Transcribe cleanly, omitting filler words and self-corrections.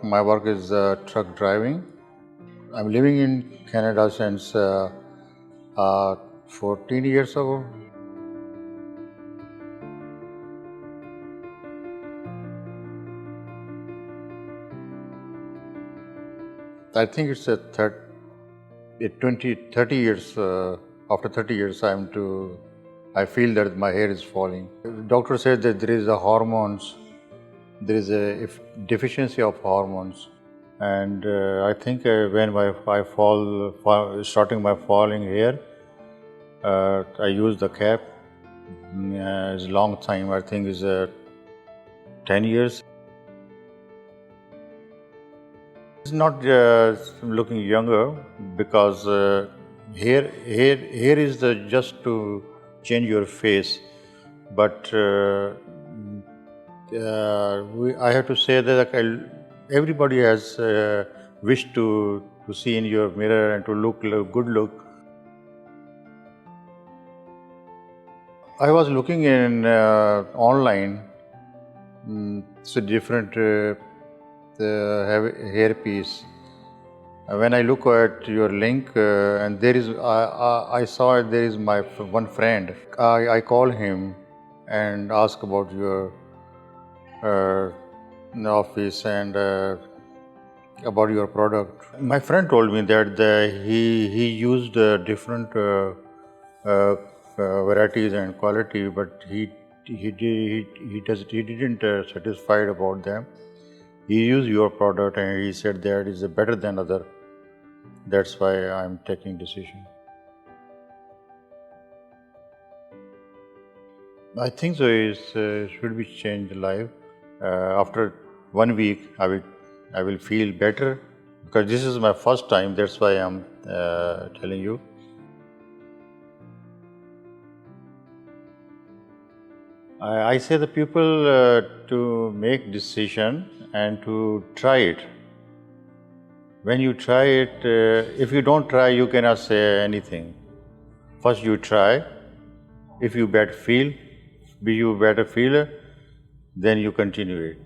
My work is truck driving. I'm living in Canada since 14 years ago. I think it's a 30 years. After 30 years, I feel that my hair is falling. The doctor said that there is there is a deficiency of hormones. And I think when I starting my falling hair, I use the cap. It's a long time. I think it's 10 years. It's not looking younger because hair is just to change your face, but I have to say that everybody has wish to see in your mirror and to look good look. I was looking in online, so different hairpiece. When I look at your link, and there is, I saw there is my one friend. I call him and ask about your office and about your product. My friend told me that he used different varieties and quality, but he didn't satisfied about them. He used your product and he said that is better than other. That's why I'm taking decision. I think so. It should be changed life. After 1 week, I will feel better because this is my first time. That's why I'm telling you. I say the people to make decision and to try it. When you try it, if you don't try, you cannot say anything. First you try. If you better feel, then you continue it.